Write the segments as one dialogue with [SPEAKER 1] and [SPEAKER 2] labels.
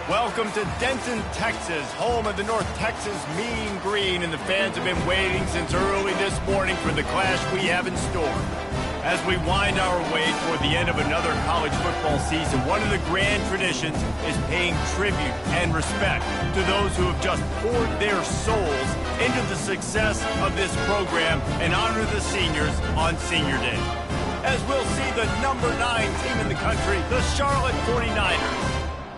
[SPEAKER 1] Welcome to Denton, Texas, home of the North Texas Mean Green, and the fans have been waiting since early this morning for the clash we have in store. As we wind our way toward the end of another college football season, one of the grand traditions is paying tribute and respect to those who have just poured their souls into the success of this program and honor the seniors on Senior Day. As we'll see the number 9 team in the country, the Charlotte 49ers,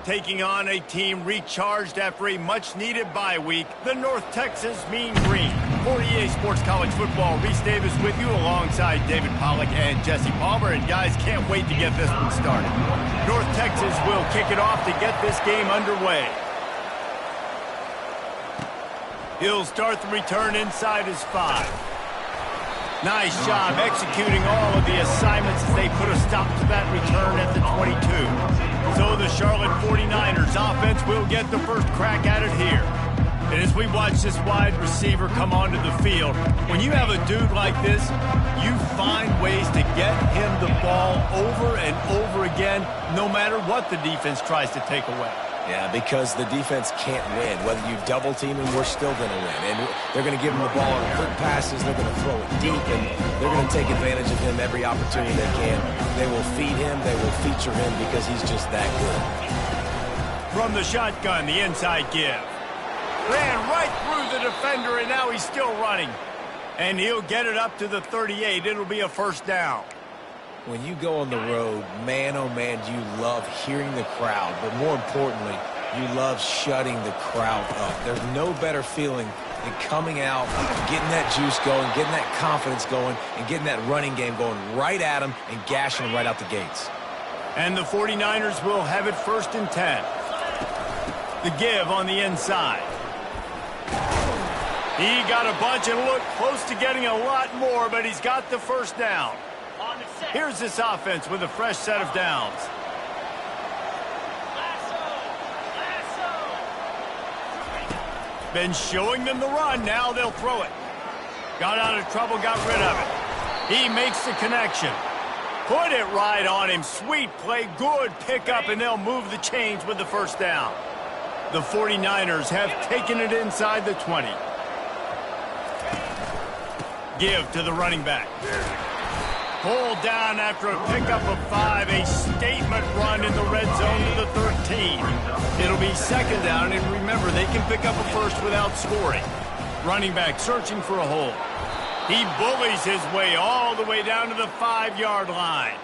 [SPEAKER 1] taking on a team recharged after a much-needed bye week, the North Texas Mean Green. For EA Sports College Football, Reese Davis with you alongside David Pollack and Jesse Palmer. And guys, can't wait to get this one started. North Texas will kick it off to get this game underway. He'll start the return inside his 5. Nice job executing all of the assignments as they put a stop to that return at the 22. So the Charlotte 49ers offense will get the first crack at it here. And as we watch this wide receiver come onto the field, when you have a dude like this, you find ways to get him the ball over and over again, no matter what the defense tries to take away.
[SPEAKER 2] Yeah, because the defense can't win. Whether you double team him, we're still going to win. And they're going to give him the ball on quick passes. They're going to throw it deep, and they're going to take advantage of him every opportunity they can. They will feed him. They will feature him because he's just that good.
[SPEAKER 1] From the shotgun, the inside give. Ran right through the defender, and now he's still running. And he'll get it up to the 38. It'll be a first down.
[SPEAKER 2] When you go on the road, man, oh man, you love hearing the crowd. But more importantly, you love shutting the crowd up. There's no better feeling than coming out, getting that juice going, getting that confidence going, and getting that running game going right at them and gashing them right out the gates.
[SPEAKER 1] And the 49ers will have it 1st and 10. The give on the inside. He got a bunch and looked close to getting a lot more, but he's got the first down. Here's this offense with a fresh set of downs. Been showing them the run, now they'll throw it. Got out of trouble, got rid of it. He makes the connection. Put it right on him. Sweet play, good pickup, and they'll move the chains with the first down. The 49ers have taken it inside the 20. Give to the running back. Pulled down after a pickup of 5, a statement run in the red zone to the 13. It'll be 2nd down, and remember, they can pick up a first without scoring. Running back searching for a hole. He bullies his way all the way down to the 5-yard line.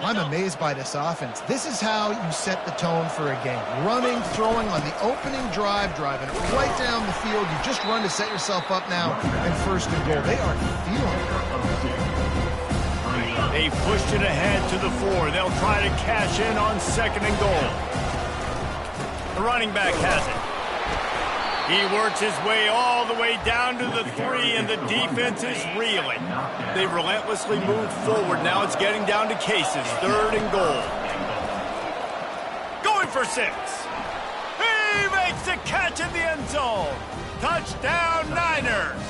[SPEAKER 3] I'm amazed by this offense. This is how you set the tone for a game. Running, throwing on the opening drive, driving it right down the field. You just run to set yourself up now and 1st and goal. They are feeling it.
[SPEAKER 1] They pushed it ahead to the 4. They'll try to cash in on 2nd and goal. The running back has it. He works his way all the way down to the 3, and the defense is reeling. They relentlessly moved forward. Now it's getting down to cases. 3rd and goal. Going for 6. He makes the catch in the end zone. Touchdown, Niners.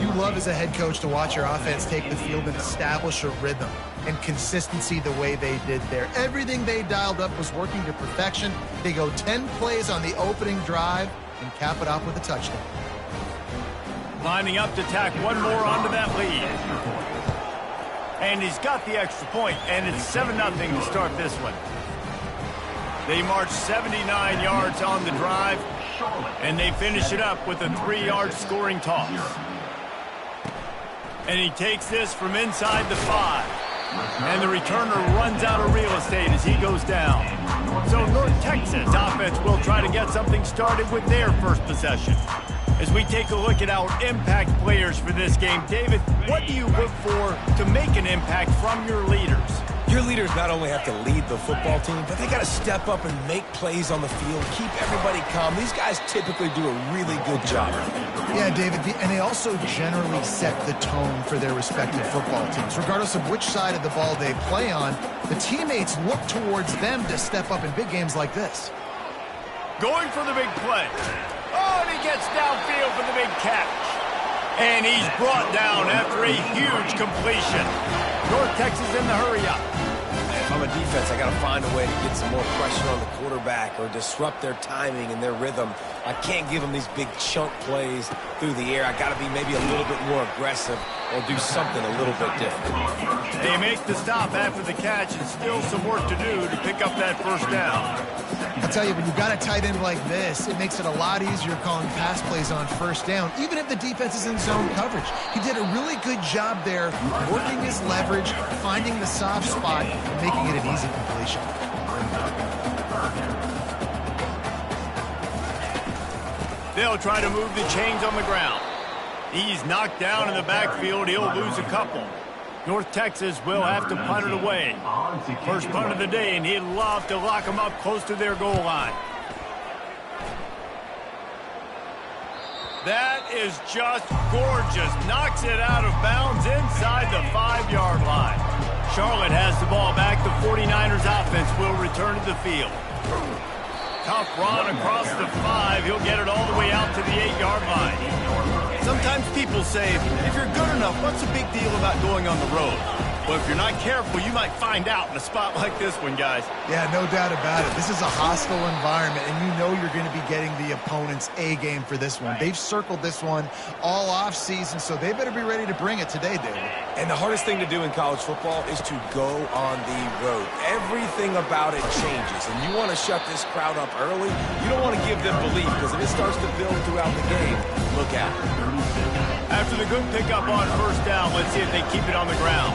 [SPEAKER 3] You love as a head coach to watch your offense take the field and establish a rhythm and consistency the way they did there. Everything they dialed up was working to perfection. They go 10 plays on the opening drive and cap it off with a touchdown.
[SPEAKER 1] Lining up to tack one more onto that lead. And he's got the extra point, and it's 7-0 to start this one. They march 79 yards on the drive, and they finish it up with a 3-yard scoring toss. And he takes this from inside the 5. And the returner runs out of real estate as he goes down. So North Texas offense will try to get something started with their first possession. As we take a look at our impact players for this game, David, what do you look for to make an impact from your leaders?
[SPEAKER 2] Your leaders not only have to lead the football team, but they got to step up and make plays on the field, keep everybody calm. These guys typically do a really good job.
[SPEAKER 3] Yeah, David, and they also generally set the tone for their respective football teams. Regardless of which side of the ball they play on, the teammates look towards them to step up in big games like this.
[SPEAKER 1] Going for the big play. Oh, and he gets downfield for the big catch. And he's brought down after a huge completion. North Texas in the hurry up.
[SPEAKER 2] From a defense, I got to find a way to get some more pressure on the quarterback or disrupt their timing and their rhythm. I can't give them these big chunk plays through the air. I got to be maybe a little bit more aggressive or do something a little bit different.
[SPEAKER 1] They make the stop after the catch and still some work to do to pick up that first down.
[SPEAKER 3] I'll tell you, when you've got a tight end like this, it makes it a lot easier calling pass plays on first down, even if the defense is in zone coverage. He did a really good job there, working his leverage, finding the soft spot, and making it an easy completion.
[SPEAKER 1] They'll try to move the chains on the ground. He's knocked down in the backfield. He'll lose a couple. North Texas will have to punt it away. First punt of the day, and he'd love to lock them up close to their goal line. That is just gorgeous. Knocks it out of bounds inside the 5-yard line. Charlotte has the ball back. The 49ers offense will return to the field. Tough run across the 5. He'll get it all the way out to the 8-yard line. Sometimes people say, if you're good enough, what's the big deal about going on the road? Well, if you're not careful, you might find out in a spot like this one, guys.
[SPEAKER 3] Yeah, no doubt about it. This is a hostile environment, and you know you're going to be getting the opponent's A-game for this one. They've circled this one all offseason, so they better be ready to bring it today, David.
[SPEAKER 2] And the hardest thing to do in college football is to go on the road. Everything about it changes, and you want to shut this crowd up early. You don't want to give them belief, because if it starts to build throughout the game, look out.
[SPEAKER 1] After the good pickup on first down, let's see if they keep it on the ground.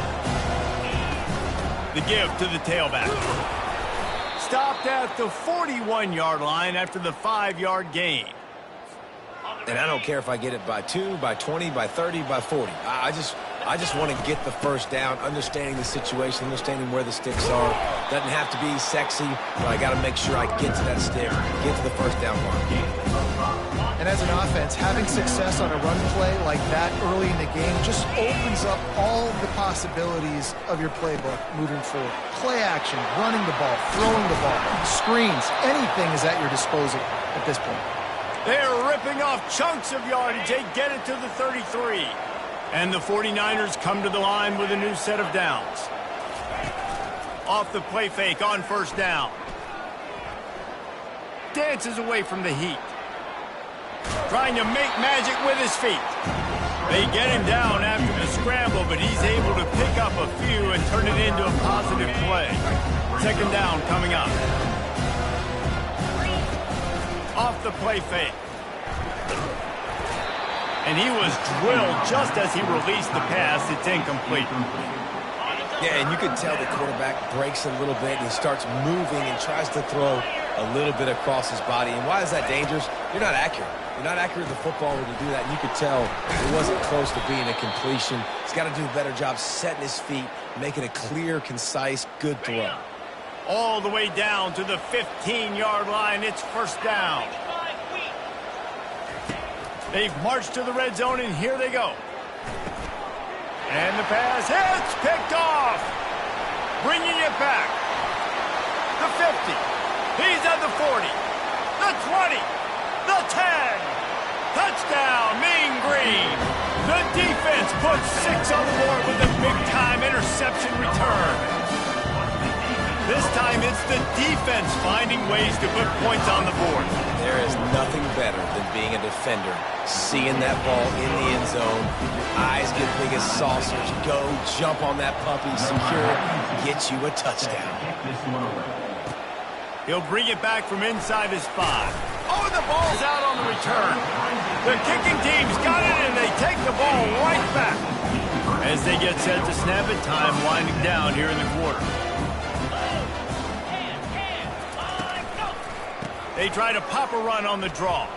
[SPEAKER 1] The give to the tailback. Stopped at the 41-yard line after the 5-yard gain.
[SPEAKER 2] And I don't care if I get it by 2, by 20, by 30, by 40. I just want to get the first down, understanding the situation, understanding where the sticks are. Doesn't have to be sexy, but I got to make sure I get to that stick, get to the first down line.
[SPEAKER 3] And as an offense, having success on a run play like that early in the game just opens up all the possibilities of your playbook moving forward. Play action, running the ball, throwing the ball, screens, anything is at your disposal at this point.
[SPEAKER 1] They're ripping off chunks of yardage. They get it to the 33. And the 49ers come to the line with a new set of downs. Off the play fake on first down. Dances away from the heat. Trying to make magic with his feet. They get him down after the scramble, but he's able to pick up a few and turn it into a positive play. Second down coming up. Off the play fake. And he was drilled just as he released the pass. It's incomplete.
[SPEAKER 2] Yeah, and you can tell the quarterback breaks a little bit and he starts moving and tries to throw a little bit across his body. And why is that dangerous? You're not accurate. You're not accurate with the football when you do that. And you could tell it wasn't close to being a completion. He's got to do a better job setting his feet, making a clear, concise, good throw.
[SPEAKER 1] All the way down to the 15-yard line. It's first down. They've marched to the red zone, and here they go. And the pass hits, picked off. Bringing it back. The 50. He's at the 40. The 20. The 10. Touchdown, Mean Green. The defense puts 6 on the board with a big-time interception return. This time it's the defense finding ways to put points on the board.
[SPEAKER 2] There is nothing better than being a defender. Seeing that ball in the end zone, your eyes get big as saucers. Go, jump on that puppy, secure it, get you a touchdown.
[SPEAKER 1] He'll bring it back from inside his 5. Oh, the ball's out on the return. The kicking team's got it, and they take the ball right back. As they get set to snap it, time winding down here in the quarter. They try to pop a run on the draw.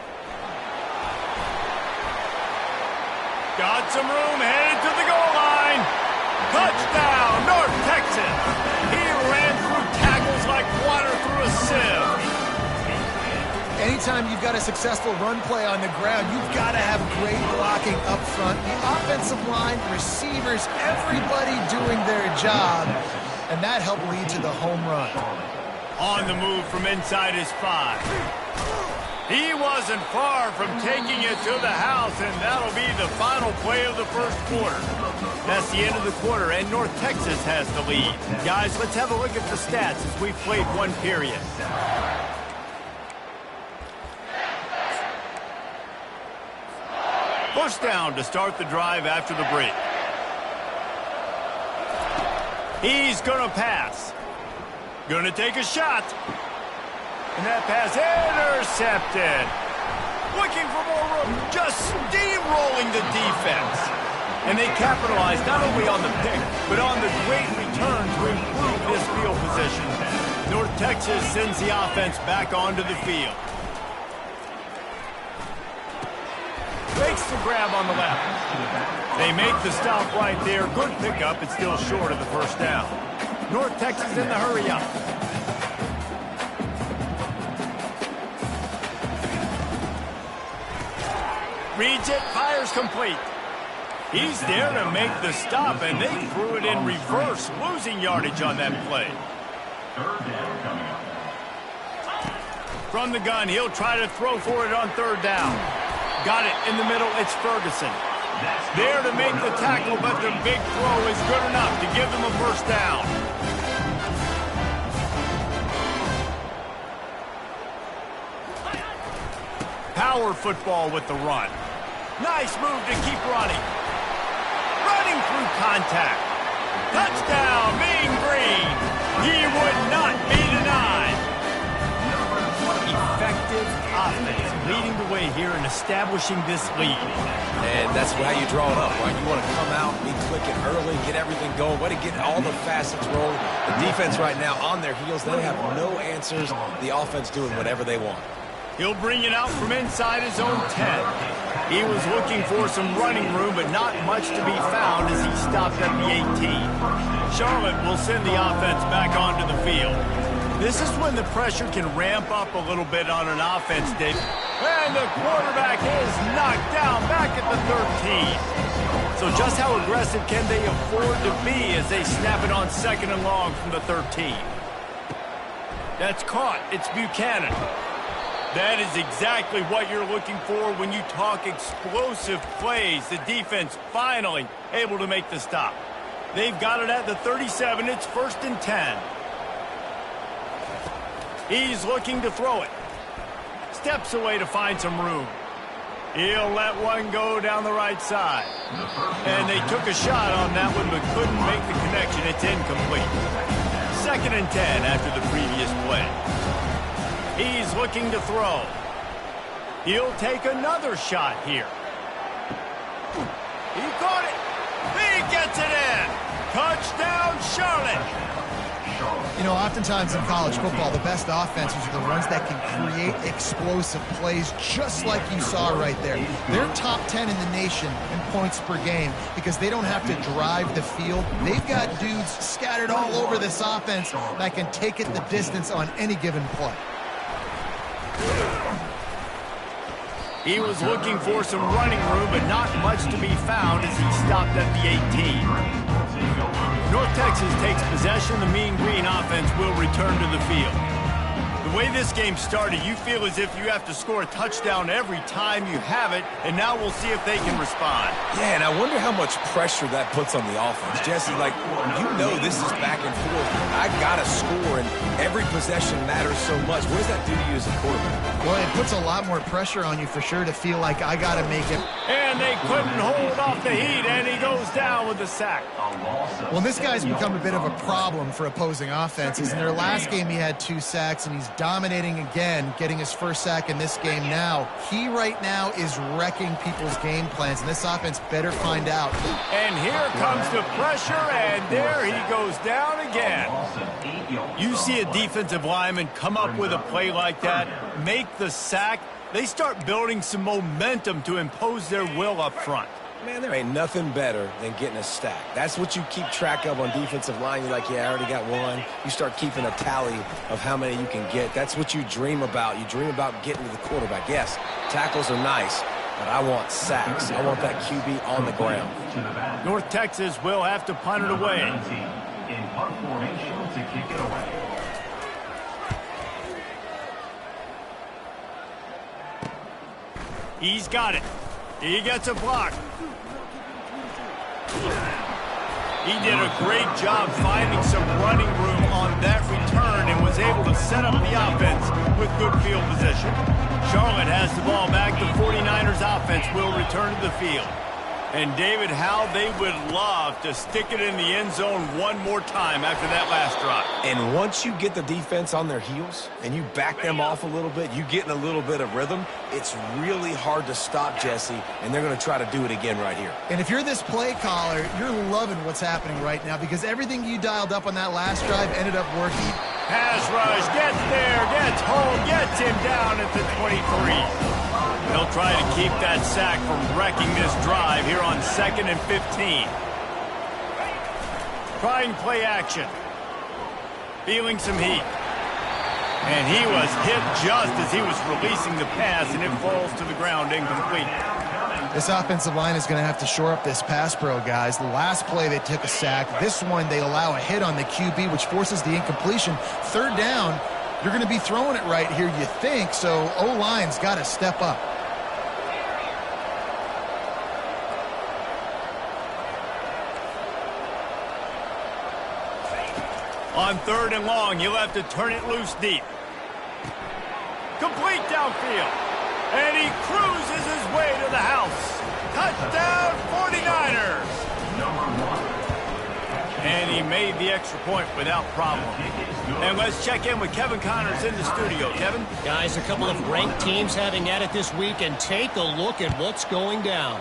[SPEAKER 1] Got some room, headed to the goal line. Touchdown, North Texas. He ran through tackles like water through a sieve.
[SPEAKER 3] Anytime you've got a successful run play on the ground, you've got to have great blocking up front. The offensive line, receivers, everybody doing their job. And that helped lead to the home run.
[SPEAKER 1] On the move from inside his 5. He wasn't far from taking it to the house, and that'll be the final play of the first quarter. That's the end of the quarter, and North Texas has the lead. Guys, let's have a look at the stats as we've played one period. First down to start the drive after the break. He's going to pass. Going to take a shot. And that pass intercepted. Looking for more room, just steamrolling the defense. And they capitalized not only on the pick, but on the great return to improve this field position. North Texas sends the offense back onto the field. Fakes the grab on the left. They make the stop right there. Good pickup. It's still short of the first down. North Texas in the hurry up. Reads it, fires complete. He's there to make the stop, and they threw it in reverse, losing yardage on that play. From the gun, he'll try to throw for it on third down. Got it in the middle, it's Ferguson. There to make the tackle, but the big throw is good enough to give them a first down. Power football with the run. Nice move to keep running. Running through contact. Touchdown, Mean Green. He would not be denied. Effective offense leading the way here and establishing this lead.
[SPEAKER 2] And that's how you draw it up, right? You want to come out, be clicking early, get everything going, way to get all the facets rolling. The defense right now on their heels, they have no answers. The offense doing whatever they want.
[SPEAKER 1] He'll bring it out from inside his own 10. He was looking for some running room, but not much to be found as he stopped at the 18. Charlotte will send the offense back onto the field. This is when the pressure can ramp up a little bit on an offense, Dave. And the quarterback is knocked down back at the 13. So just how aggressive can they afford to be as they snap it on second and long from the 13? That's caught. It's Buchanan. That is exactly what you're looking for when you talk explosive plays. The defense finally able to make the stop. They've got it at the 37. It's 1st and 10. He's looking to throw it. Steps away to find some room. He'll let one go down the right side. And they took a shot on that one but couldn't make the connection. It's incomplete. 2nd and 10 after the previous play. He's looking to throw. He'll take another shot here. He caught it. He gets it in. Touchdown, Charlotte.
[SPEAKER 3] You know, oftentimes in college football, the best offenses are the ones that can create explosive plays just like you saw right there. They're top 10 in the nation in points per game because they don't have to drive the field. They've got dudes scattered all over this offense that can take it the distance on any given play.
[SPEAKER 1] He was looking for some running room, but not much to be found as he stopped at the 18. North Texas takes possession. The Mean Green offense will return to the field. The way this game started, you feel as if you have to score a touchdown every time you have it, and now we'll see if they can respond.
[SPEAKER 2] Yeah, and I wonder how much pressure that puts on the offense. Jesse, like, you know this is back and forth. I got to score, and every possession matters so much. What does that do to you as a quarterback?
[SPEAKER 3] Well, it puts a lot more pressure on you for sure to feel like I got to make it.
[SPEAKER 1] And they couldn't hold off the heat, and he goes down with the sack.
[SPEAKER 3] Well, this guy's become a bit of a problem for opposing offenses. In their last game, he had 2 sacks, and he's dominating again, getting his first sack in this game now. He right now is wrecking people's game plans, and this offense better find out.
[SPEAKER 1] And here comes the pressure, and there he goes down again. You see a defensive lineman come up with a play like that, make the sack, they start building some momentum to impose their will up front.
[SPEAKER 2] Man, there ain't nothing better than getting a stack. That's what you keep track of on defensive line. You're like, yeah, I already got one. You start keeping a tally of how many you can get. That's what you dream about. You dream about getting to the quarterback. Yes, tackles are nice, but I want sacks. I want that QB on the ground.
[SPEAKER 1] North Texas will have to punt it away.
[SPEAKER 4] In punt formation to kick it away.
[SPEAKER 1] He's got it. He gets a block. He did a great job finding some running room on that return and was able to set up the offense with good field position. Charlotte has the ball back. The 49ers offense will return to the field. And David, how they would love to stick it in the end zone one more time after that last drive.
[SPEAKER 2] And once you get the defense on their heels and you back them off a little bit, you get in a little bit of rhythm, it's really hard to stop, Jesse, and they're going to try to do it again right here.
[SPEAKER 3] And if you're this play caller, you're loving what's happening right now because everything you dialed up on that last drive ended up working.
[SPEAKER 1] Pass rush, gets there, gets home, gets him down at the 23. They'll try to keep that sack from wrecking this drive here on 2nd and 15. Trying play action. Feeling some heat. And he was hit just as he was releasing the pass, and it falls to the ground incomplete.
[SPEAKER 3] This offensive line is going to have to shore up this pass pro, guys. The last play they took a sack. This one they allow a hit on the QB, which forces the incompletion. 3rd down, you're going to be throwing it right here, you think, so O-line's got to step up.
[SPEAKER 1] On 3rd and long, you'll have to turn it loose deep. Complete downfield. And he cruises his way to the house. Touchdown, 49ers. And he made the extra point without problem. And let's check in with Kevin Connors in the studio. Kevin?
[SPEAKER 5] Guys, a couple of ranked teams having at it this week, and take a look at what's going down.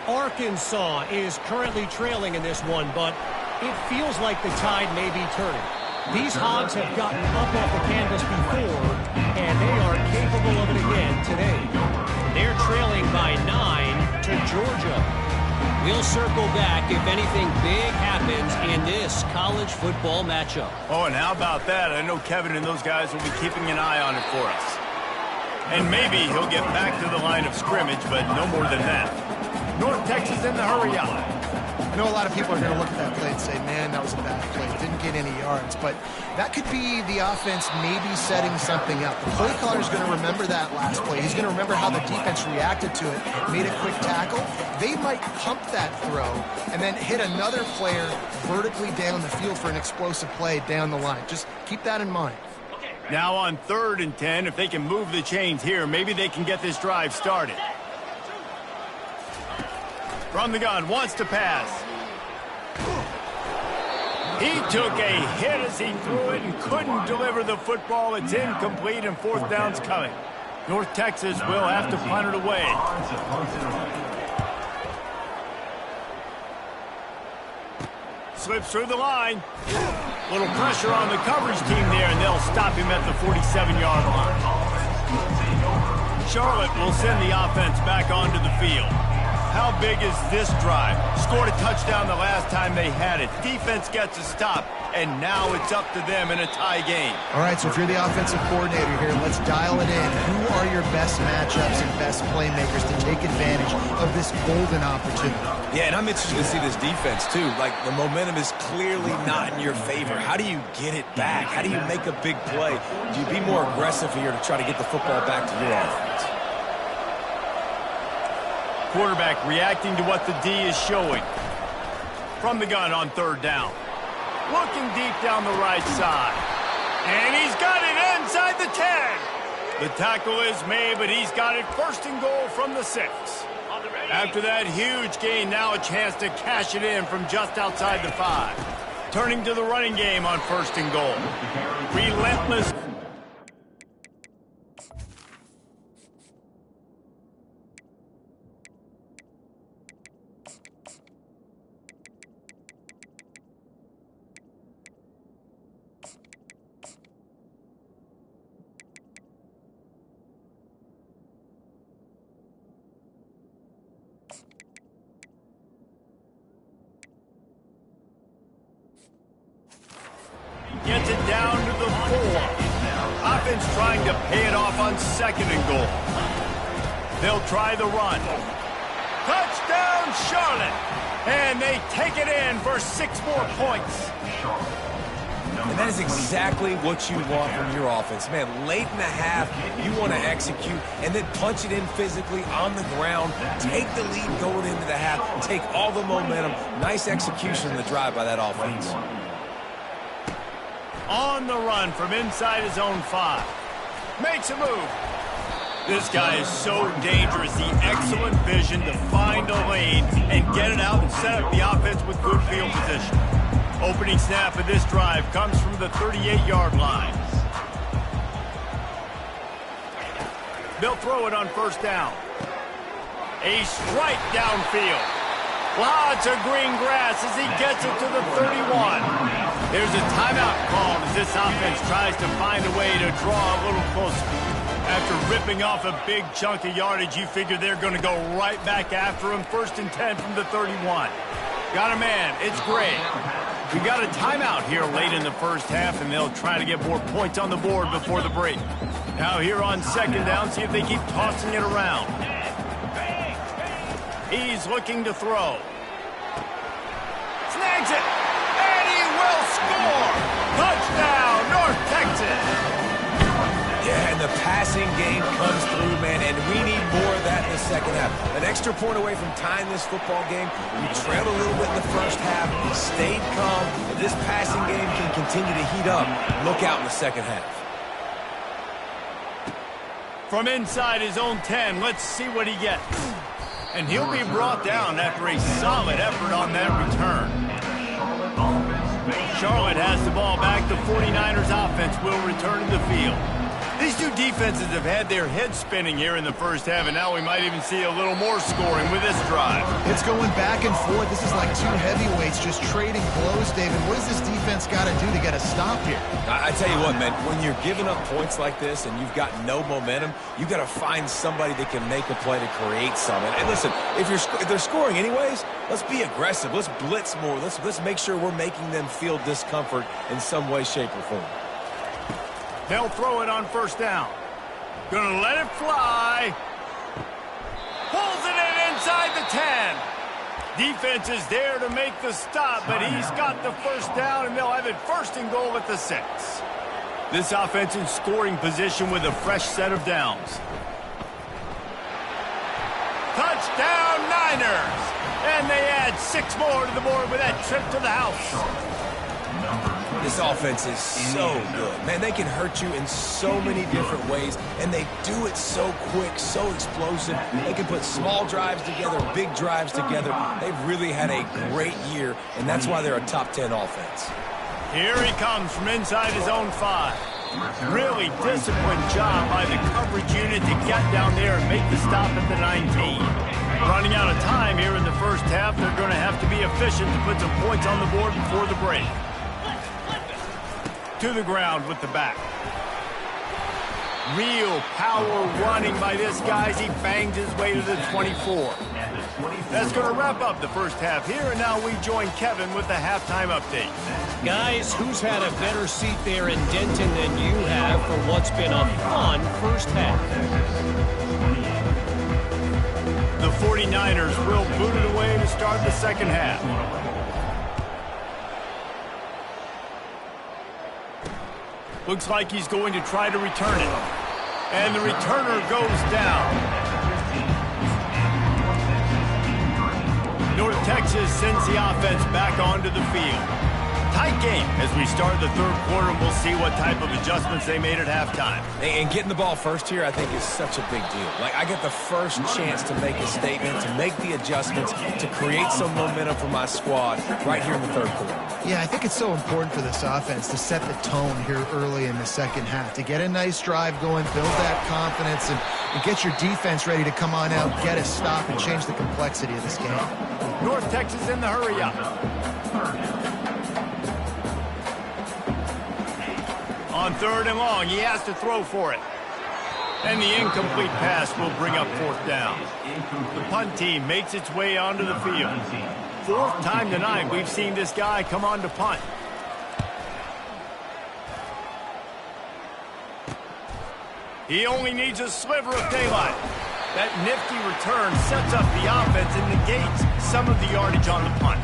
[SPEAKER 5] Arkansas is currently trailing in this one, but it feels like the tide may be turning. These Hogs have gotten up off the canvas before, and they are capable of it again today. They're trailing by 9 to Georgia. We'll circle back if anything big happens in this college football matchup.
[SPEAKER 1] Oh, and how about that? I know Kevin and those guys will be keeping an eye on it for us. And maybe he'll get back to the line of scrimmage, but no more than that. North Texas in the hurry up.
[SPEAKER 3] I know a lot of people are going to look at that play and say, man, that was a bad play. Didn't get any yards. But that could be the offense maybe setting something up. The play caller is going to remember that last play. He's going to remember how the defense reacted to it, made a quick tackle. They might pump that throw and then hit another player vertically down the field for an explosive play down the line. Just keep that in mind.
[SPEAKER 1] Now on 3rd and 10, if they can move the chains here, maybe they can get this drive started. From the gun, wants to pass. He took a hit as he threw it and couldn't deliver the football. It's incomplete and 4th down's coming. North Texas will have to punt it away. Slips through the line. Little pressure on the coverage team there, and they'll stop him at the 47-yard line. Charlotte will send the offense back onto the field. How big is this drive? Scored a touchdown the last time they had it. Defense gets a stop, and now it's up to them in a tie game.
[SPEAKER 3] All right, so if you're the offensive coordinator here, let's dial it in. Who are your best matchups and best playmakers to take advantage of this golden opportunity?
[SPEAKER 2] Yeah, and I'm interested to see this defense, too. Like, the momentum is clearly not in your favor. How do you get it back? How do you make a big play? Do you be more aggressive here to try to get the football back to your offense?
[SPEAKER 1] Quarterback reacting to what the D is showing. From the gun on 3rd down. Looking deep down the right side. And he's got it inside the 10. The tackle is made, but he's got it 1st and goal from the 6. After that huge gain, now a chance to cash it in from just outside the 5. Turning to the running game on 1st and goal. Relentless. Gets it down to the 4. Offense trying to pay it off on 2nd and goal. They'll try the run. Touchdown, Charlotte! And they take it in for 6 more points.
[SPEAKER 2] And that is exactly what you want from your offense. Man, late in the half, you want to execute and then punch it in physically on the ground, take the lead going into the half, take all the momentum. Nice execution in the drive by that offense.
[SPEAKER 1] On the run from inside his own 5. Makes a move. This guy is so dangerous. The excellent vision to find a lane and get it out and set up the offense with good field position. Opening snap of this drive comes from the 38-yard line. They'll throw it on first down. A strike downfield. Lots of green grass as he gets it to the 31. There's a timeout called as this offense tries to find a way to draw a little closer. After ripping off a big chunk of yardage, you figure they're going to go right back after him. 1st and 10 from the 31. Got a man. It's Gray. We got a timeout here late in the first half, and they'll try to get more points on the board before the break. Now here on 2nd down, see if they keep tossing it around. He's looking to throw. Snags it, and he will score! Touchdown, North Texas!
[SPEAKER 2] Yeah, and the passing game comes through, man, and we need more of that in the second half. An extra point away from tying this football game. We trailed a little bit in the first half, stayed calm. If this passing game can continue to heat up, look out in the second half.
[SPEAKER 1] From inside his own 10, let's see what he gets. And he'll be brought down after a solid effort on that return. Charlotte has the ball back. The 49ers offense will return to the field. These two defenses have had their heads spinning here in the first half, and now we might even see a little more scoring with this drive.
[SPEAKER 3] It's going back and forth. This is like two heavyweights just trading blows, David. What does this defense got to do to get a stop here?
[SPEAKER 2] I tell you what, man, when you're giving up points like this and you've got no momentum, you got to find somebody that can make a play to create something. And listen, if they're scoring anyways, let's be aggressive. Let's blitz more. Let's make sure we're making them feel discomfort in some way, shape, or form.
[SPEAKER 1] They'll throw it on first down. Gonna let it fly. Pulls it in inside the 10. Defense is there to make the stop, but he's got the first down, and they'll have it 1st and goal at the 6. This offense in scoring position with a fresh set of downs. Touchdown, Niners! And they add 6 more to the board with that trip to the house.
[SPEAKER 2] This offense is so good. Man, they can hurt you in so many different ways, and they do it so quick, so explosive. They can put small drives together, big drives together. They've really had a great year, and that's why they're a top 10 offense.
[SPEAKER 1] Here he comes from inside his own 5. Really disciplined job by the coverage unit to get down there and make the stop at the 19. Running out of time here in the first half, they're going to have to be efficient to put some points on the board before the break. To the ground with the back. Real power running by this guy as he bangs his way to the 24. That's going to wrap up the first half here, and now we join Kevin with the halftime update.
[SPEAKER 5] Guys, who's had a better seat there in Denton than you have for what's been a fun first half?
[SPEAKER 1] The 49ers will boot it away to start the second half. Looks like he's going to try to return it. And the returner goes down. North Texas sends the offense back onto the field. Tight game as we start the third quarter. We'll see what type of adjustments they made at halftime.
[SPEAKER 2] And getting the ball first here, I think, is such a big deal. Like, I get the first chance to make a statement, to make the adjustments, to create some momentum for my squad right here in the third quarter.
[SPEAKER 3] Yeah, I think it's so important for this offense to set the tone here early in the second half, to get a nice drive going, build that confidence, and get your defense ready to come on out, get a stop, and change the complexity of this game.
[SPEAKER 1] North Texas in the hurry up. On 3rd and long, he has to throw for it. And the incomplete pass will bring up 4th down. The punt team makes its way onto the field. 4th time tonight we've seen this guy come on to punt. He only needs a sliver of daylight. That nifty return sets up the offense and negates some of the yardage on the punt.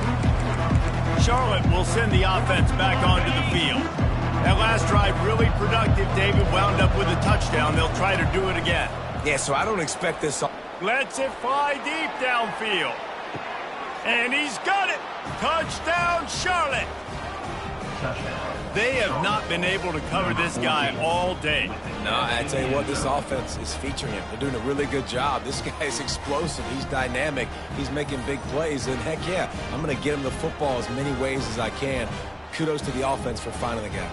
[SPEAKER 1] Charlotte will send the offense back onto the field. That last drive really productive. David wound up with a touchdown. They'll try to do it again.
[SPEAKER 2] Yeah, so I don't expect this.
[SPEAKER 1] Lets it fly deep downfield. And he's got it. Touchdown, Charlotte. They have not been able to cover this guy all day.
[SPEAKER 2] No, I tell you what, this offense is featuring him. They're doing a really good job. This guy is explosive. He's dynamic. He's making big plays. And heck yeah, I'm going to get him the football as many ways as I can. Kudos to the offense for finding the gap.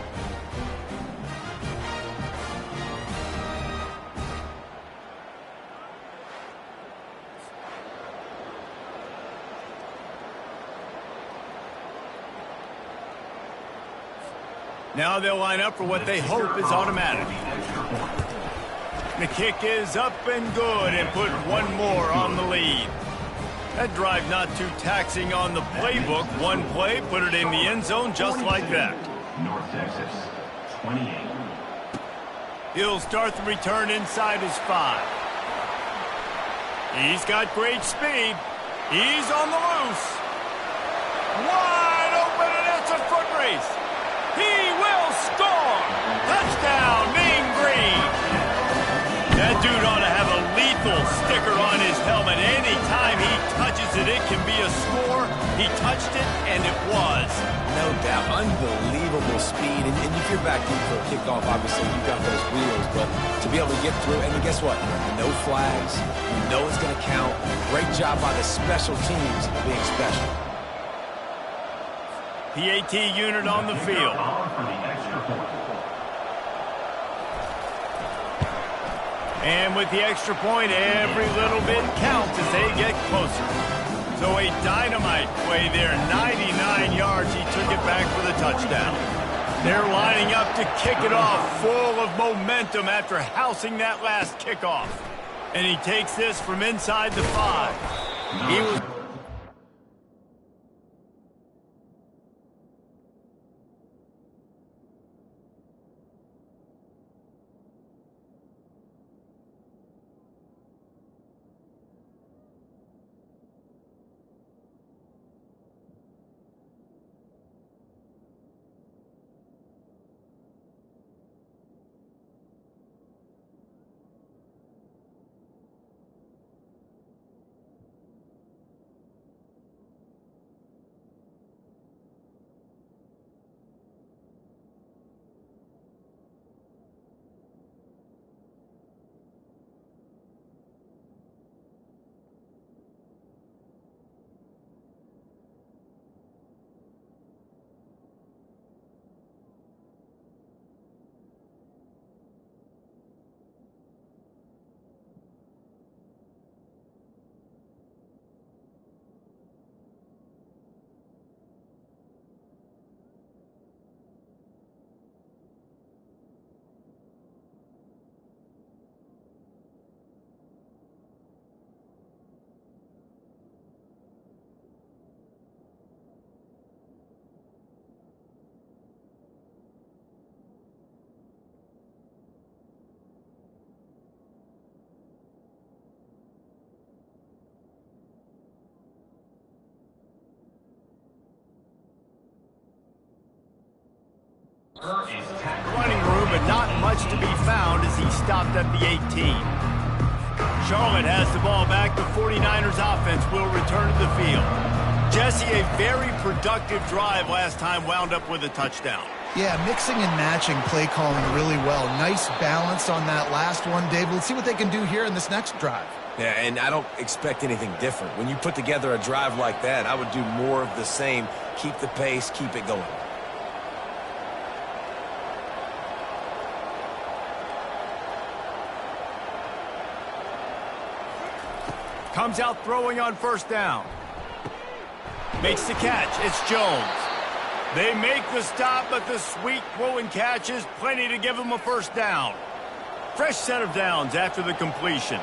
[SPEAKER 1] Now they'll line up for what they hope is automatic. The kick is up and good and put one more on the lead. That drive not too taxing on the playbook. One play, put it in the end zone just like that.
[SPEAKER 4] North Texas, 28.
[SPEAKER 1] He'll start the return inside his 5. He's got great speed. He's on the loose. Wide open, and it's a foot race. He will score! Touchdown, Mean Green! That dude ought to have a lethal sticker on his helmet. Anytime he touches it, it can be a score. He touched it, and it was.
[SPEAKER 2] No doubt. Unbelievable speed. And if you're back deep for a kickoff, obviously you've got those wheels. But to be able to get through, and guess what? No flags. You know it's going to count. Great job by the special teams being special.
[SPEAKER 1] PAT unit on the field. And with the extra point, every little bit counts as they get closer. So a dynamite play there, 99 yards. He took it back for the touchdown. They're lining up to kick it off, full of momentum after housing that last kickoff. And he takes this from inside the 5. He was... running room, but not much to be found as he stopped at the 18. Charlotte has the ball back. The 49ers offense will return to the field. Jesse, a very productive drive last time, wound up with a touchdown.
[SPEAKER 3] Yeah, mixing and matching play calling really well. Nice balance on that last one, Dave. Let's see what they can do here in this next drive.
[SPEAKER 2] Yeah, and I don't expect anything different. When you put together a drive like that, I would do more of the same. Keep the pace, keep it going.
[SPEAKER 1] Comes out throwing on first down. Makes the catch. It's Jones. They make the stop, but the sweet throw and catch is plenty to give them a first down. Fresh set of downs after the completion.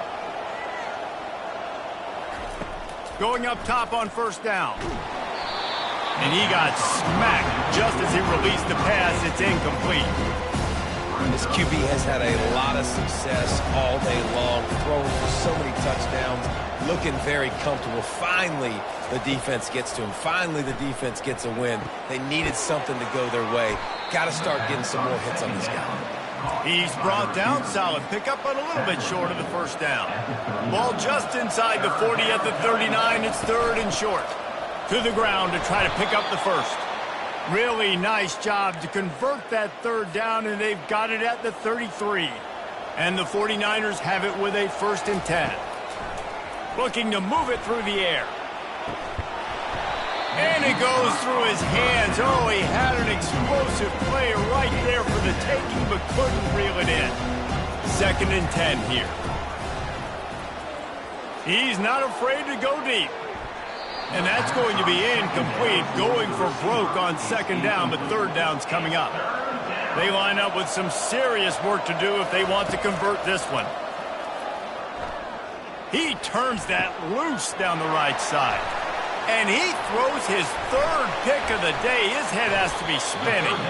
[SPEAKER 1] Going up top on first down. And he got smacked just as he released the pass. It's incomplete.
[SPEAKER 2] This QB has had a lot of success all day long, throwing for so many touchdowns, looking very comfortable. Finally, the defense gets to him. Finally, the defense gets a win. They needed something to go their way. Got to start getting some more hits on this guy.
[SPEAKER 1] He's brought down. Solid pickup, but a little bit short of the first down. Ball just inside the 40 at the 39. It's third and short. To the ground to try to pick up the first. Really nice job to convert that third down, and they've got it at the 33. And the 49ers have it with a 1st and 10. Looking to move it through the air. And it goes through his hands. Oh, he had an explosive play right there for the taking, but couldn't reel it in. 2nd and 10 here. He's not afraid to go deep. And that's going to be incomplete, going for broke on 2nd down, but 3rd down's coming up. They line up with some serious work to do if they want to convert this one. He turns that loose down the right side. And he throws his 3rd pick of the day. His head has to be spinning.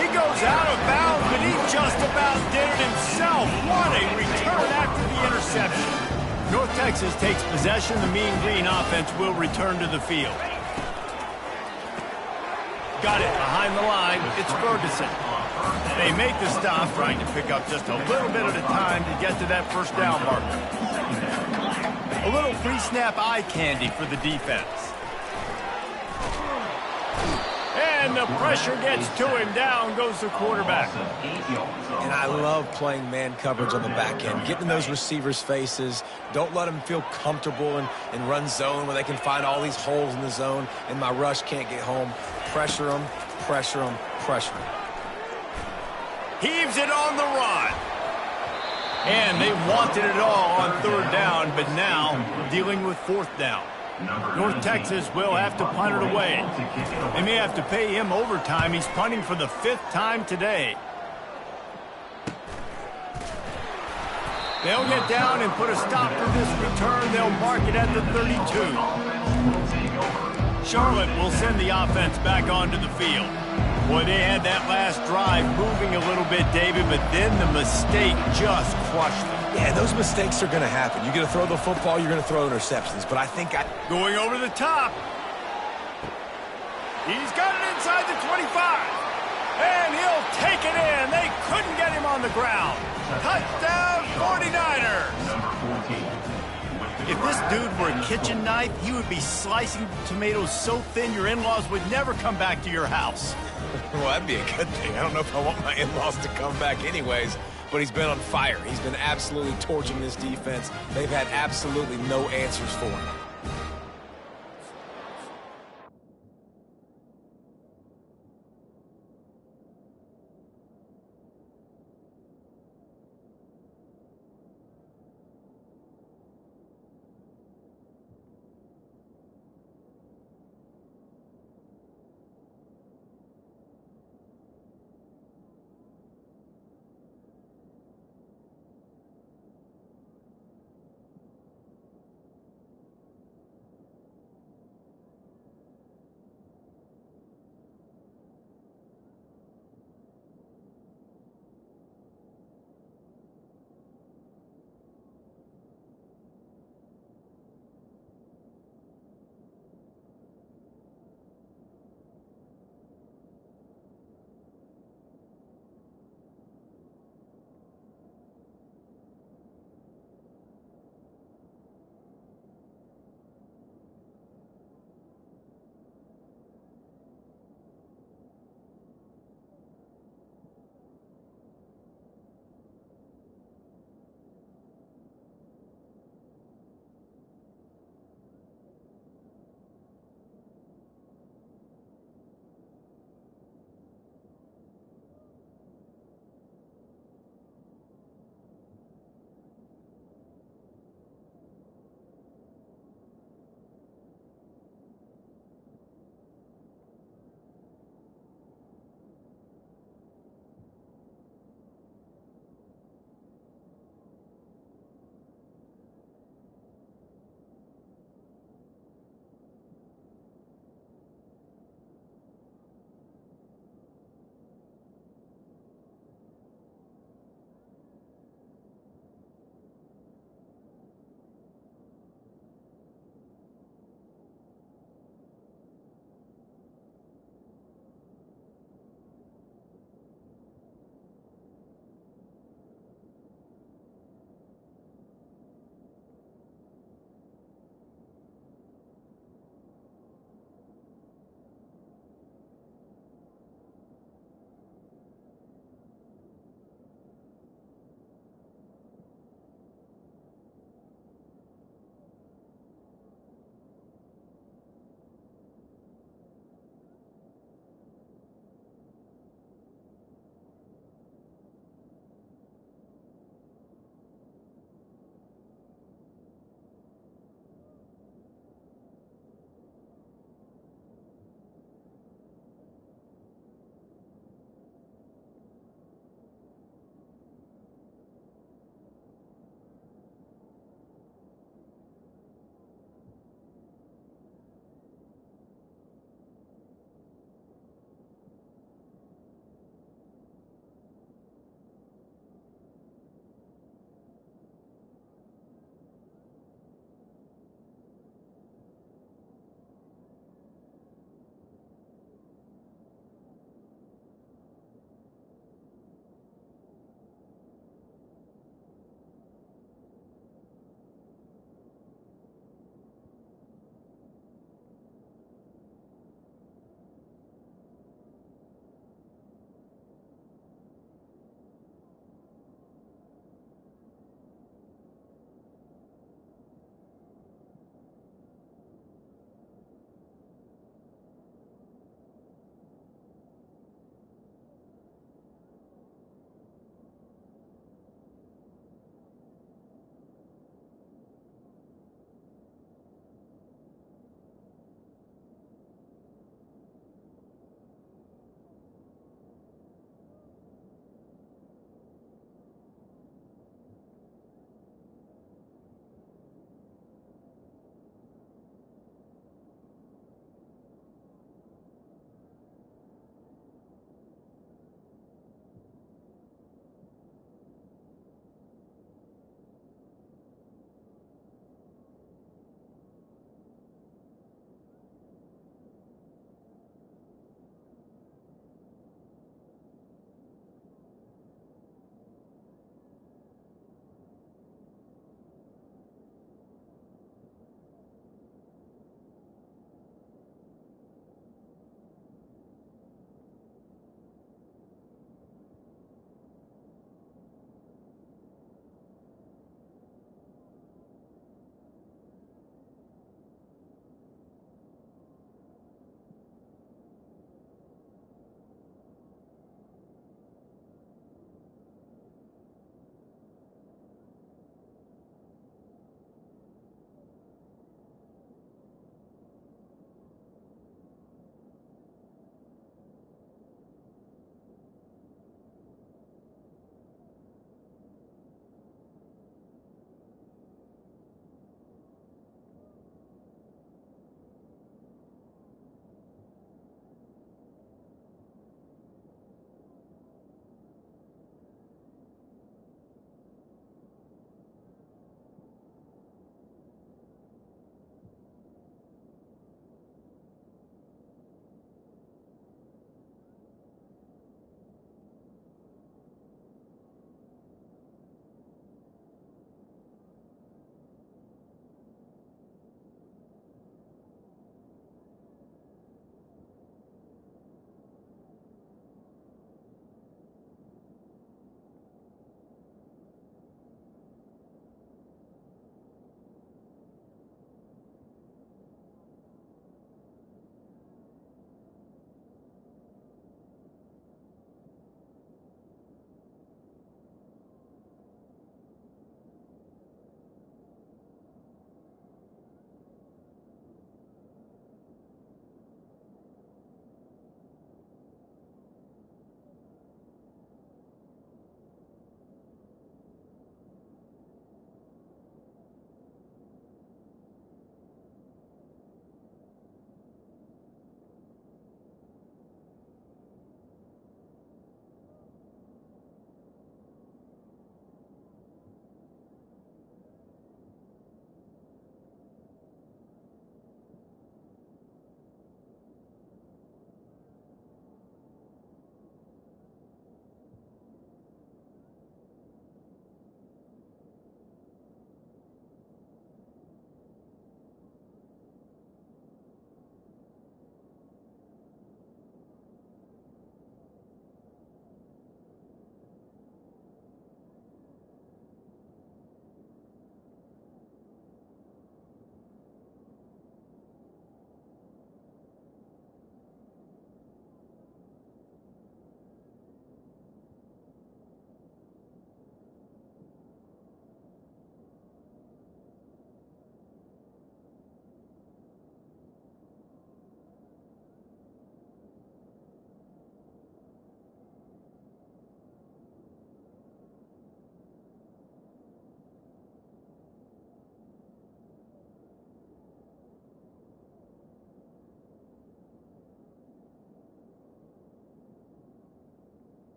[SPEAKER 1] He goes out of bounds, but he just about did it himself. What a return after the interception. North Texas takes possession. The Mean Green offense will return to the field. Got it behind the line. It's Ferguson. They make the stop, trying to pick up just a little bit at a time to get to that 1st down marker. A little pre-snap eye candy for the defense. And the pressure gets to him. Down goes the quarterback.
[SPEAKER 2] And I love playing man coverage on the back end, getting in those receivers' faces. Don't let them feel comfortable in run zone where they can find all these holes in the zone and my rush can't get home. Pressure them, pressure them, pressure them.
[SPEAKER 1] Heaves it on the run. And they wanted it all on 3rd down, but now dealing with 4th down. North Texas will have to punt it away. They may have to pay him overtime. He's punting for the 5th time today. They'll get down and put a stop to this return. They'll mark it at the 32. Charlotte will send the offense back onto the field. Boy, they had that last drive moving a little bit, David, but then the mistake just crushed them.
[SPEAKER 2] Yeah, those mistakes are going to happen. You're going to throw the football, you're going to throw interceptions. But I think
[SPEAKER 1] Going over the top. He's got it inside the 25. And he'll take it in. They couldn't get him on the ground. Touchdown, 49ers. If this dude were a kitchen knife, he would be slicing tomatoes so thin your in-laws would never come back to your house.
[SPEAKER 2] well, that'd be a good thing. I don't know if I want my in-laws to come back anyways, but he's been on fire. He's been absolutely torching this defense. They've had absolutely no answers for him.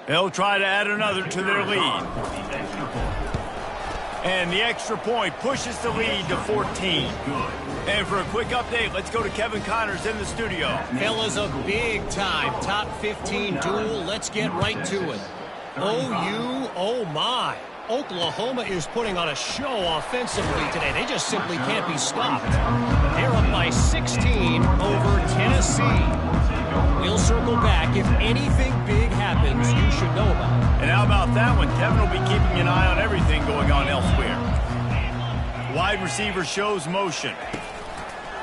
[SPEAKER 1] They'll try to add another to their lead. And the extra point pushes the lead to 14. And for a quick update, let's go to Kevin Connors in the studio.
[SPEAKER 5] Fellas, a big-time top 15 duel. Let's get right to it. OU, oh my. Oklahoma is putting on a show offensively today. They just simply can't be stopped. They're up by 16 over Tennessee. We'll circle back. If anything big happens, you should know about it.
[SPEAKER 1] And how about that one? Kevin will be keeping an eye on everything going on elsewhere. Wide receiver shows motion.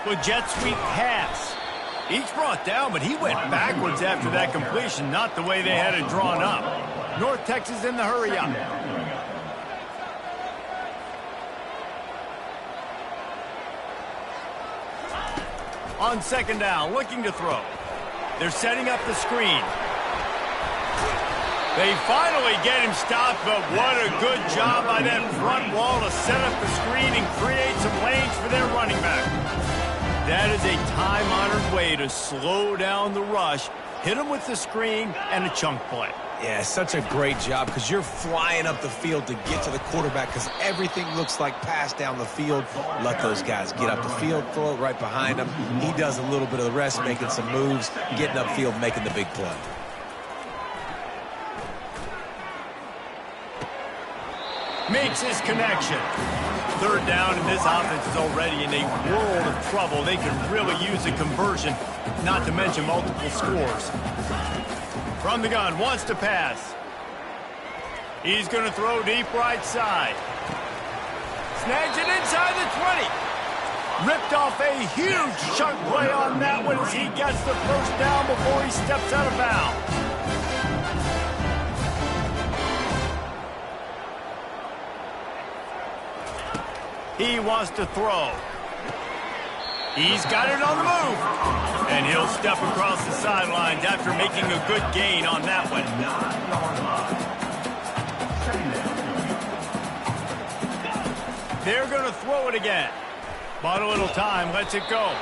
[SPEAKER 1] With jet sweep pass. Each brought down, but he went backwards after that completion, not the way they had it drawn up. North Texas in the hurry up. On second down, looking to throw. They're setting up the screen. They finally get him stopped, but what a good job by that front wall to set up the screen and create some lanes for their running back. That is a time-honored way to slow down the rush, hit him with the screen, and a chunk play.
[SPEAKER 2] Yeah, such a great job because you're flying up the field to get to the quarterback because everything looks like pass down the field. Let those guys get up the field, throw it right behind him. He does a little bit of the rest, making some moves, getting upfield, making the big play.
[SPEAKER 1] Makes his connection. Third down, and this offense is already in a world of trouble. They could really use a conversion, not to mention multiple scores. From the gun, wants to pass. He's going to throw deep right side. Snags it inside the 20. Ripped off a huge chunk play on that one as he gets the first down before he steps out of bounds. He wants to throw. He's got it on the move. And he'll step across the sidelines after making a good gain on that one. They're going to throw it again. Bought a little time, lets it go.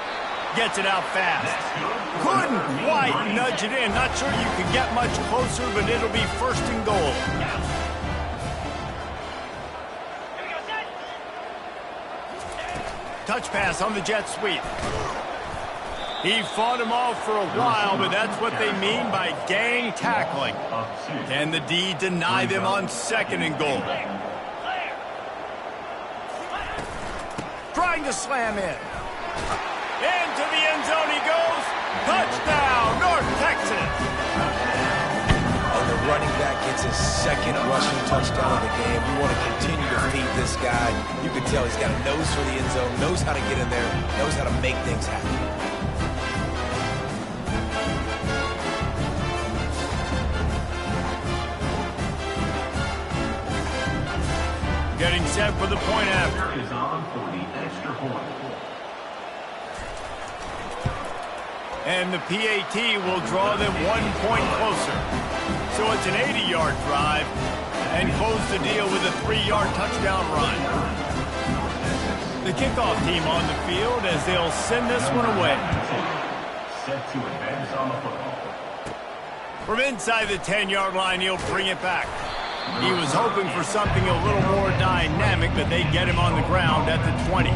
[SPEAKER 1] Gets it out fast. Couldn't quite nudge it in. Not sure you can get much closer, but it'll be first and goal. Touch pass on the jet sweep. He fought him off for a while, but that's what they mean by gang tackling. Can the D deny them on second and goal? Trying to slam in. Into the end zone he goes. Touchdown, North Texas.
[SPEAKER 2] And the running back gets his second rushing touchdown of the game. You want to continue to feed this guy. You can tell he's got a nose for the end zone, knows how to get in there, knows how to make things happen.
[SPEAKER 1] Getting set for the point after.
[SPEAKER 4] Is on for the extra point.
[SPEAKER 1] And the PAT will draw them 1 point closer. So it's an 80-yard drive and close the deal with a 3-yard touchdown run. The kickoff team on the field as they'll send this one away.
[SPEAKER 4] Set to advance on the football.
[SPEAKER 1] From inside the 10-yard line, he'll bring it back. He was hoping for something a little more dynamic, but they get him on the ground at the 20.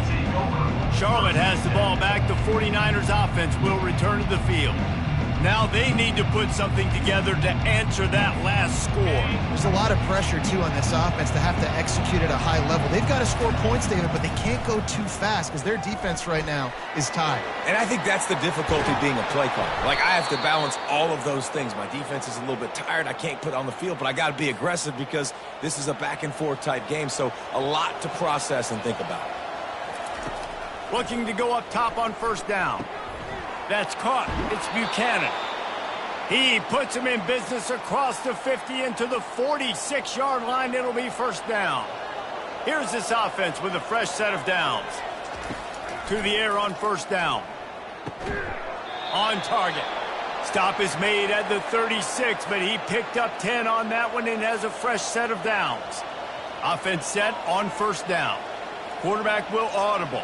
[SPEAKER 1] Charlotte has the ball back. The 49ers offense will return to the field. Now they need to put something together to answer that last score.
[SPEAKER 3] There's a lot of pressure, too, on this offense to have to execute at a high level. They've got to score points, David, but they can't go too fast because their defense right now is tied.
[SPEAKER 2] And I think that's the difficulty being a play caller. Like, I have to balance all of those things. My defense is a little bit tired. I can't put it on the field, but I got to be aggressive because this is a back-and-forth type game, so a lot to process and think about.
[SPEAKER 1] Looking to go up top on first down. That's caught. It's Buchanan. He puts him in business across the 50 into the 46-yard line. It'll be first down. Here's this offense with a fresh set of downs. To the air on first down. On target. Stop is made at the 36, but he picked up 10 on that one and has a fresh set of downs. Offense set on first down. Quarterback will audible.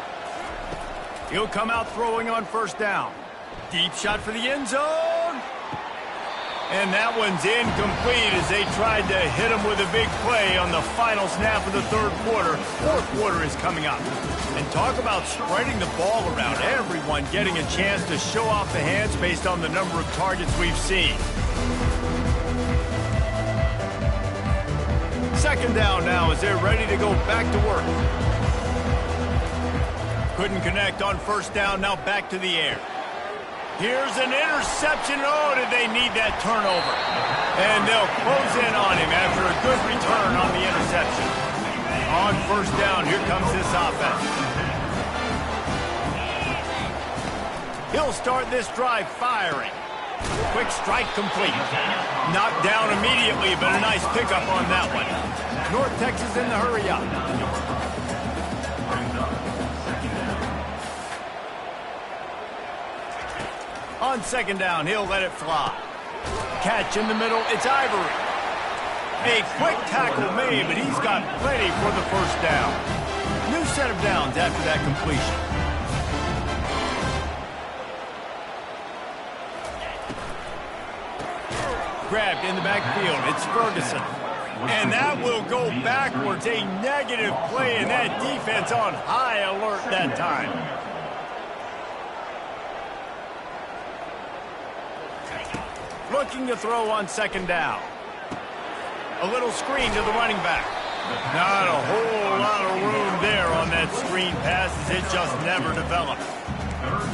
[SPEAKER 1] He'll come out throwing on first down. Deep shot for the end zone. And that one's incomplete as they tried to hit him with a big play on the final snap of the third quarter. Fourth quarter is coming up. And talk about spreading the ball around. Everyone getting a chance to show off the hands based on the number of targets we've seen. Second down now as they're ready to go back to work. Couldn't connect on first down, now back to the air. Here's an interception. Oh, did they need that turnover? And they'll close in on him after a good return on the interception. On first down, here comes this offense. He'll start this drive firing. Quick strike complete. Knocked down immediately, but a nice pickup on that one. North Texas in the hurry up. On second down, he'll let it fly. Catch in the middle, it's Ivory. A quick tackle made, but he's got plenty for the first down. New set of downs after that completion. Grabbed in the backfield, it's Ferguson. And that will go backwards, a negative play, and that defense on high alert that time. Looking to throw on second down. A little screen to the running back. Not a whole lot of room there on that screen pass as it just never developed.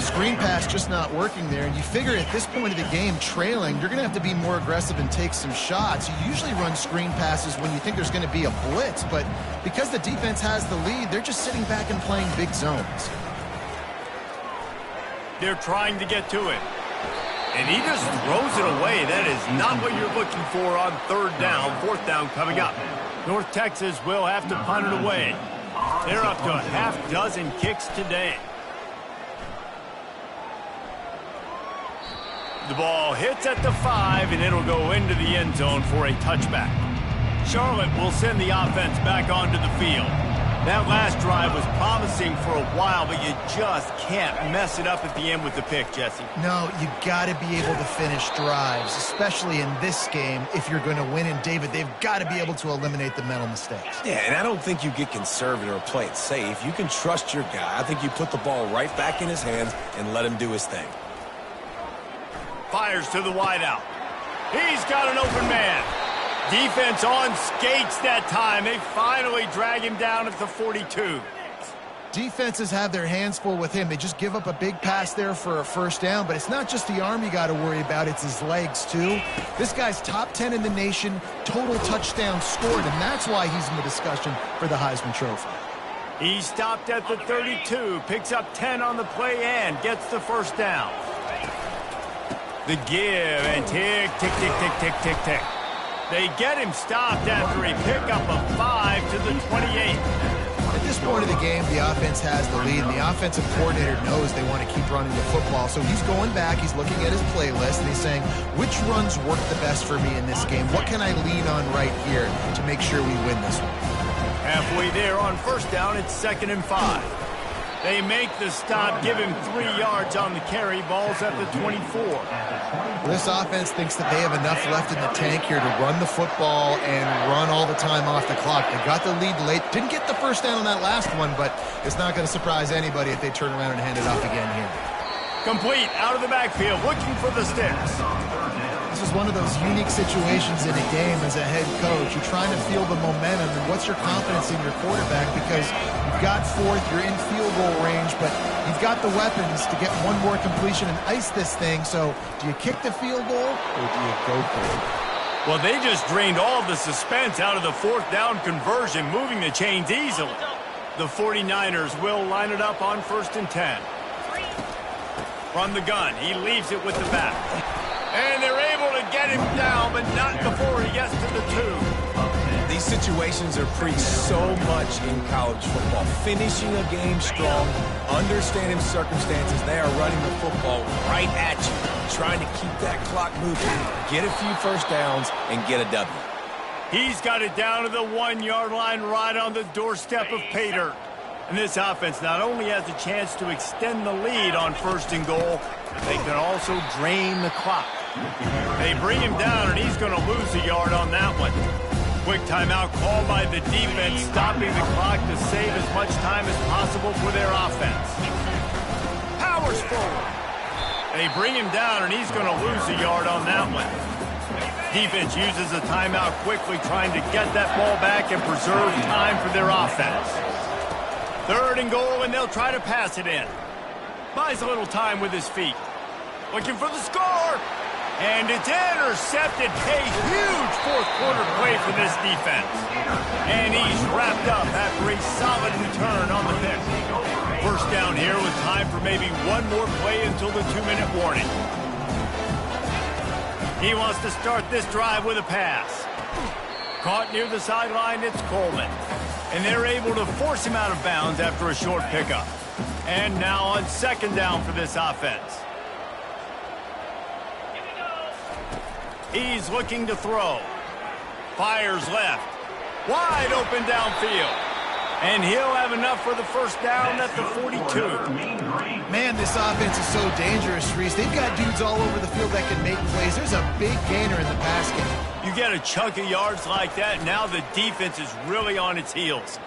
[SPEAKER 3] Screen pass just not working there, and you figure at this point of the game, trailing, you're going to have to be more aggressive and take some shots. You usually run screen passes when you think there's going to be a blitz, but because the defense has the lead, they're just sitting back and playing big zones.
[SPEAKER 1] They're trying to get to it. And he just throws it away. That is not what you're looking for on third down. Fourth down coming up. North Texas will have to punt it away. They're up to a half dozen kicks today. The ball hits at the 5, and it'll go into the end zone for a touchback. Charlotte will send the offense back onto the field. That last drive was promising for a while, but you just can't mess it up at the end with the pick, Jesse.
[SPEAKER 3] No, you got to be able to finish drives, especially in this game if you're going to win. And, David, they've got to be able to eliminate the mental mistakes.
[SPEAKER 2] Yeah, and I don't think you get conservative or play it safe. You can trust your guy. I think you put the ball right back in his hands and let him do his thing.
[SPEAKER 1] Fires to the wideout. He's got an open man. Defense on skates that time. They finally drag him down at the 42.
[SPEAKER 3] Defenses have their hands full with him. They just give up a big pass there for a first down, but it's not just the arm you got to worry about, it's his legs too. This guy's top 10 in the nation, total touchdowns scored, and that's why he's in the discussion for the Heisman Trophy.
[SPEAKER 1] He stopped at the 32, picks up 10 on the play and gets the first down. The give and tick, tick, tick, tick, tick, tick, tick. They get him stopped after a pickup of 5 to the 28.
[SPEAKER 3] At this point of the game, the offense has the lead, and the offensive coordinator knows they want to keep running the football. So he's going back, he's looking at his playlist, and he's saying, which runs work the best for me in this game? What can I lean on right here to make sure we win this one?
[SPEAKER 1] Halfway there on first down, it's 2nd and 5. They make the stop, give him 3 yards on the carry. Ball's at the 24.
[SPEAKER 3] This offense thinks that they have enough left in the tank here to run the football and run all the time off the clock. They got the lead late. Didn't get the first down on that last one, but it's not going to surprise anybody if they turn around and hand it off again here.
[SPEAKER 1] Complete out of the backfield, looking for the sticks.
[SPEAKER 3] This is one of those unique situations in a game as a head coach. You're trying to feel the momentum, and what's your confidence in your quarterback? Because you've got fourth, you're in field goal range, but you've got the weapons to get one more completion and ice this thing. So do you kick the field goal or do you go for it?
[SPEAKER 1] Well, they just drained all the suspense out of the fourth down conversion, moving the chains easily. The 49ers will line it up on 1st and 10. From the gun, he leaves it with the back. And they're able to get him down, but not before he gets to the 2.
[SPEAKER 2] These situations are preached so much in college football. Finishing a game strong, understanding circumstances. They are running the football right at you, trying to keep that clock moving, get a few first downs, and get a W.
[SPEAKER 1] He's got it down to the 1-yard line right on the doorstep of pay dirt. And this offense not only has a chance to extend the lead on 1st and goal, they can also drain the clock. They bring him down, and he's going to lose a yard on that one. Quick timeout called by the defense, stopping the clock to save as much time as possible for their offense. Powers forward. They bring him down, and he's going to lose a yard on that one. Defense uses a timeout quickly, trying to get that ball back and preserve time for their offense. 3rd and goal, and they'll try to pass it in. Buys a little time with his feet. Looking for the score. And it's intercepted. A huge fourth-quarter play for this defense. And he's wrapped up after a solid return on the pick. First down here with time for maybe one more play until the 2-minute warning. He wants to start this drive with a pass. Caught near the sideline, it's Coleman. And they're able to force him out of bounds after a short pickup. And now on 2nd down for this offense. He's looking to throw. Fires left. Wide open downfield. And he'll have enough for the first down at the 42.
[SPEAKER 3] Man, this offense is so dangerous, Reese. They've got dudes all over the field that can make plays. There's a big gainer in the pass game.
[SPEAKER 1] You get a chunk of yards like that, now the defense is really on its heels.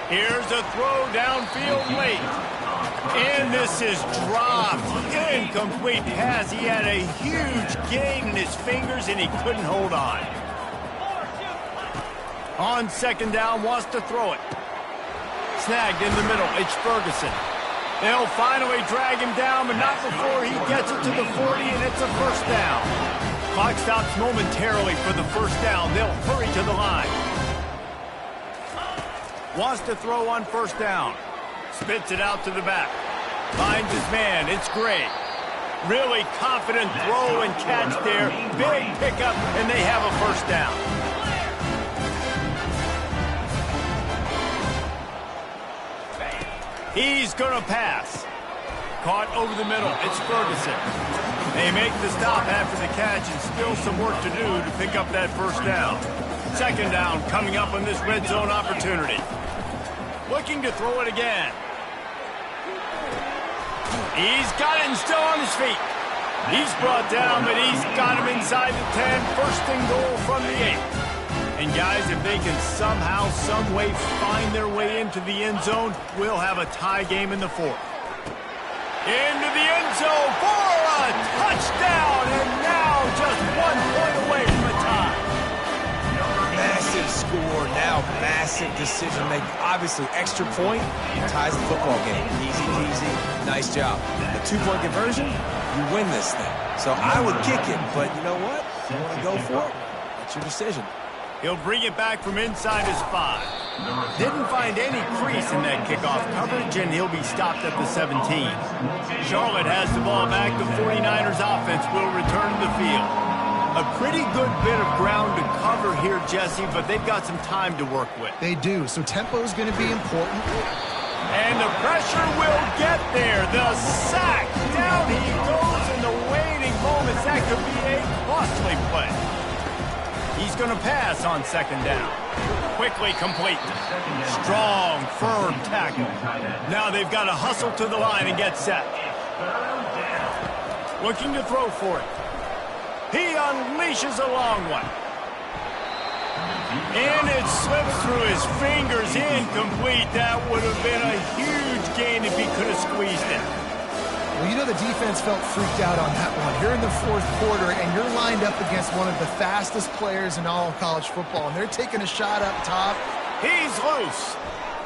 [SPEAKER 1] Here's a throw downfield late. And this is dropped. Incomplete pass. He had a huge gain in his fingers, and he couldn't hold on. On 2nd down, wants to throw it. Snagged in the middle. It's Ferguson. They'll finally drag him down, but not before he gets it to the 40, and it's a first down. Clock stops momentarily for the first down. They'll hurry to the line. Wants to throw on 1st down. Spits it out to the back. Finds his man. It's Gray. Really confident throw and catch there. Big pickup, and they have a first down. He's going to pass. Caught over the middle. It's Ferguson. They make the stop after the catch, and still some work to do to pick up that first down. 2nd down coming up on this red zone opportunity. Looking to throw it again. He's got it and still on his feet. He's brought down, but he's got him inside the 10. 1st and goal from the 8. And guys, if they can somehow, some way find their way into the end zone, we'll have a tie game in the 4th. Into the end zone for a touchdown, and now just 1 point away from a tie.
[SPEAKER 2] Massive score, now massive decision making. Obviously, extra point ties the football game. Easy peasy, nice job. The 2-point conversion, you win this thing. So I would kick it, but you know what? If you want to go for it, that's your decision.
[SPEAKER 1] He'll bring it back from inside his 5. Didn't find any crease in that kickoff coverage, and he'll be stopped at the 17. Charlotte has the ball back. The 49ers offense will return to the field. A pretty good bit of ground to cover here, Jesse, but they've got some time to work with.
[SPEAKER 3] They do, so tempo is going to be important.
[SPEAKER 1] And the pressure will get there. The sack. Down he goes in the waning moments. That could be a costly play. He's going to pass on 2nd down. Quickly complete. Strong, firm tackle. Now they've got to hustle to the line and get set. Looking to throw for it. He unleashes a long one. And it slips through his fingers. Incomplete. That would have been a huge gain if he could have squeezed it.
[SPEAKER 3] Well, you know the defense felt freaked out on that one. You're in the 4th quarter, and you're lined up against one of the fastest players in all of college football, and they're taking a shot up top.
[SPEAKER 1] He's loose.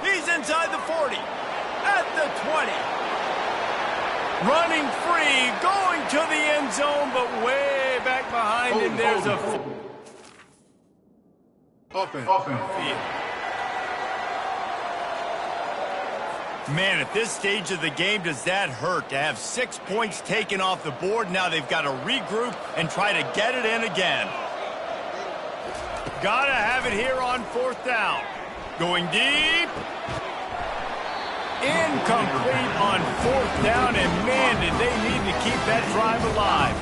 [SPEAKER 1] He's inside the 40. At the 20. Running free, going to the end zone, but way back behind him. There's a... Offense. Man, at this stage of the game, does that hurt to have 6 points taken off the board? Now they've got to regroup and try to get it in again. Got to have it here on 4th down. Going deep. Incomplete on 4th down, and man, did they need to keep that drive alive.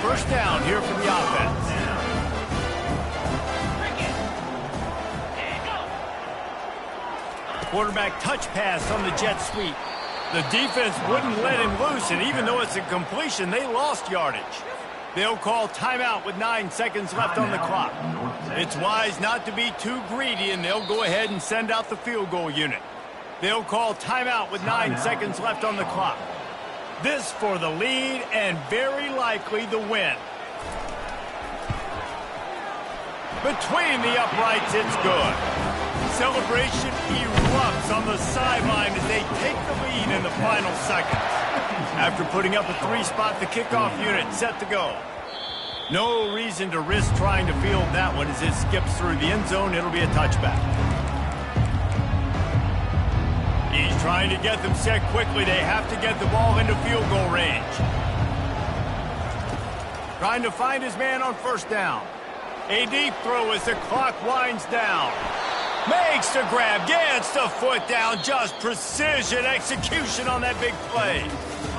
[SPEAKER 1] First down here for the offense. Quarterback touch pass on the jet sweep. The defense wouldn't let him loose, and even though it's a completion, they lost yardage. They'll call timeout with 9 seconds left on the clock. It's wise not to be too greedy, and they'll go ahead and send out the field goal unit. They'll call timeout with 9 seconds left on the clock. This for the lead and very likely the win. Between the uprights, it's good. Celebration erupts on the sideline as they take the lead in the final seconds. After putting up a 3-spot, the kickoff unit set to go. No reason to risk trying to field that one as it skips through the end zone. It'll be a touchback. He's trying to get them set quickly. They have to get the ball into field goal range. Trying to find his man on first down. A deep throw as the clock winds down. Makes the grab, gets the foot down, just precision execution on that big play.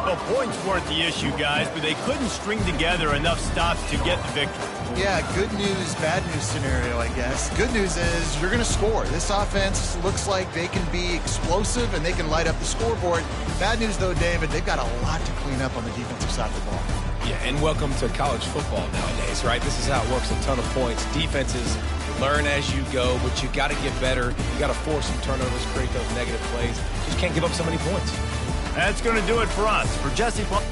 [SPEAKER 1] The points weren't the issue, guys, but they couldn't string together enough stops to get the victory.
[SPEAKER 3] Yeah, good news, bad news scenario, I guess. Good news is you're going to score. This offense looks like they can be explosive and they can light up the scoreboard. Bad news, though, David, they've got a lot to clean up on the defensive side of the ball.
[SPEAKER 2] Yeah, and welcome to college football nowadays, right? This is how it works, a ton of points. Defenses learn as you go, but you got to get better. You got to force some turnovers, create those negative plays. Just can't give up so many points.
[SPEAKER 1] That's going to do it for us. For Jesse Plum.